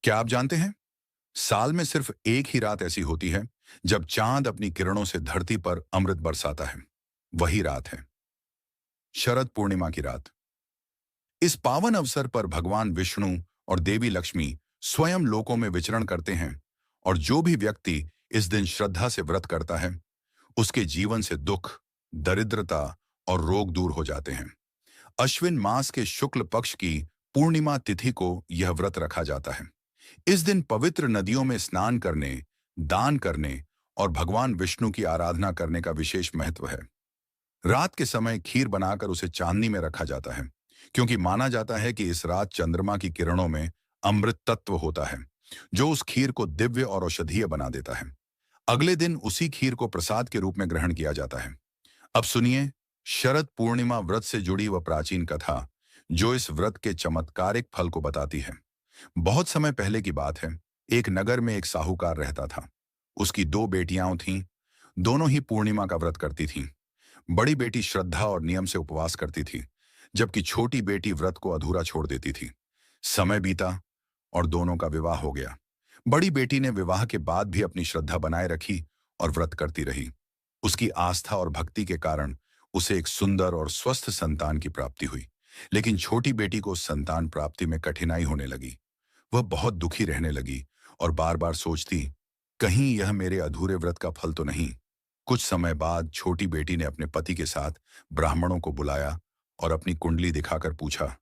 क्या आप जानते हैं, साल में सिर्फ एक ही रात ऐसी होती है जब चांद अपनी किरणों से धरती पर अमृत बरसाता है। वही रात है शरद पूर्णिमा की रात। इस पावन अवसर पर भगवान विष्णु और देवी लक्ष्मी स्वयं लोकों में विचरण करते हैं, और जो भी व्यक्ति इस दिन श्रद्धा से व्रत करता है, उसके जीवन से दुख, दरिद्रता और रोग दूर हो जाते हैं। अश्विन मास के शुक्ल पक्ष की पूर्णिमा तिथि को यह व्रत रखा जाता है। इस दिन पवित्र नदियों में स्नान करने, दान करने और भगवान विष्णु की आराधना करने का विशेष महत्व है। रात के समय खीर बनाकर उसे चांदनी में रखा जाता है, क्योंकि माना जाता है कि इस रात चंद्रमा की किरणों में अमृत तत्व होता है, जो उस खीर को दिव्य और औषधीय बना देता है। अगले दिन उसी खीर को प्रसाद के रूप में ग्रहण किया जाता है। अब सुनिए शरद पूर्णिमा व्रत से जुड़ी वह प्राचीन कथा, जो इस व्रत के चमत्कारिक फल को बताती है। बहुत समय पहले की बात है। एक नगर में एक साहूकार रहता था। उसकी दो बेटियां थीं। दोनों ही पूर्णिमा का व्रत करती थीं। बड़ी बेटी श्रद्धा और नियम से उपवास करती थी, जबकि छोटी बेटी व्रत को अधूरा छोड़ देती थी। समय बीता और दोनों का विवाह हो गया। बड़ी बेटी ने विवाह के बाद भी अपनी श्रद्धा बनाए रखी और व्रत करती रही। उसकी आस्था और भक्ति के कारण उसे एक सुंदर और स्वस्थ संतान की प्राप्ति हुई। लेकिन छोटी बेटी को संतान प्राप्ति में कठिनाई होने लगी। वह बहुत दुखी रहने लगी और बार बार सोचती, कहीं यह मेरे अधूरे व्रत का फल तो नहीं। कुछ समय बाद छोटी बेटी ने अपने पति के साथ ब्राह्मणों को बुलाया और अपनी कुंडली दिखाकर पूछा,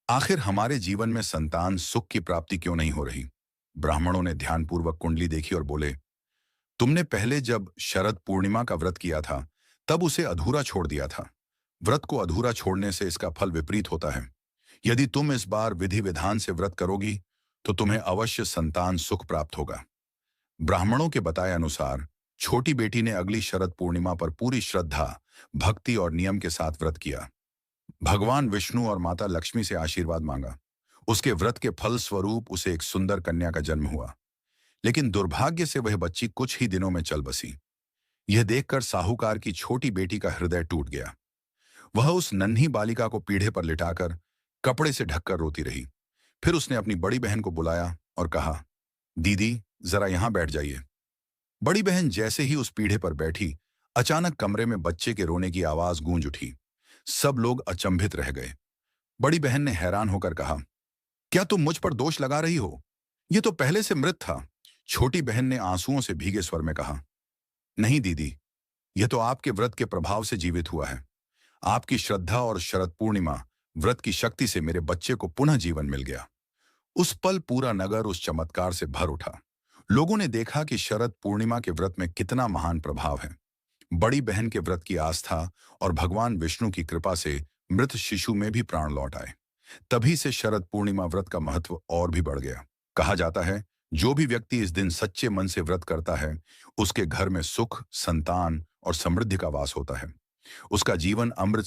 आखिर हमारे जीवन में संतान सुख की प्राप्ति क्यों नहीं हो रही। ब्राह्मणों ने ध्यानपूर्वक कुंडली देखी और बोले, तुमने पहले जब शरद पूर्णिमा का व्रत किया था, तब उसे अधूरा छोड़ दिया था। व्रत को अधूरा छोड़ने से इसका फल विपरीत होता है। यदि तुम इस बार विधि विधान से व्रत करोगी, तो तुम्हें अवश्य संतान सुख प्राप्त होगा। ब्राह्मणों के बताए अनुसार छोटी बेटी ने अगली शरद पूर्णिमा पर पूरी श्रद्धा, भक्ति और नियम के साथ व्रत किया। भगवान विष्णु और माता लक्ष्मी से आशीर्वाद मांगा। उसके व्रत के फल स्वरूप उसे एक सुंदर कन्या का जन्म हुआ। लेकिन दुर्भाग्य से वह बच्ची कुछ ही दिनों में चल बसी। यह देखकर साहूकार की छोटी बेटी का हृदय टूट गया। वह उस नन्ही बालिका को पीढ़े पर लिटाकर कपड़े से ढककर रोती रही। फिर उसने अपनी बड़ी बहन को बुलाया और कहा, दीदी जरा यहां बैठ जाइए। बड़ी बहन जैसे ही उस पीढ़े पर बैठी, अचानक कमरे में बच्चे के रोने की आवाज गूंज उठी। सब लोग अचंभित रह गए। बड़ी बहन ने हैरान होकर कहा, क्या तुम मुझ पर दोष लगा रही हो? यह तो पहले से मृत था। छोटी बहन ने आंसुओं से भीगे स्वर में कहा, नहीं दीदी, यह तो आपके व्रत के प्रभाव से जीवित हुआ है। आपकी श्रद्धा और शरद पूर्णिमा व्रत की शक्ति से मेरे बच्चे को पुनः जीवन मिल गया। उस पल पूरा नगर उस चमत्कार से भर उठा। लोगों ने देखा कि शरद पूर्णिमा के व्रत में कितना महान प्रभाव है। बड़ी बहन के व्रत की आस्था और भगवान विष्णु की कृपा से मृत शिशु में भी प्राण लौट आए। तभी से शरद पूर्णिमा व्रत का महत्व और भी बढ़ गया। कहा जाता है, जो भी व्यक्ति इस दिन सच्चे मन से व्रत करता है, उसके घर में सुख, संतान और समृद्धि का वास होता है। उसका जीवन अमृत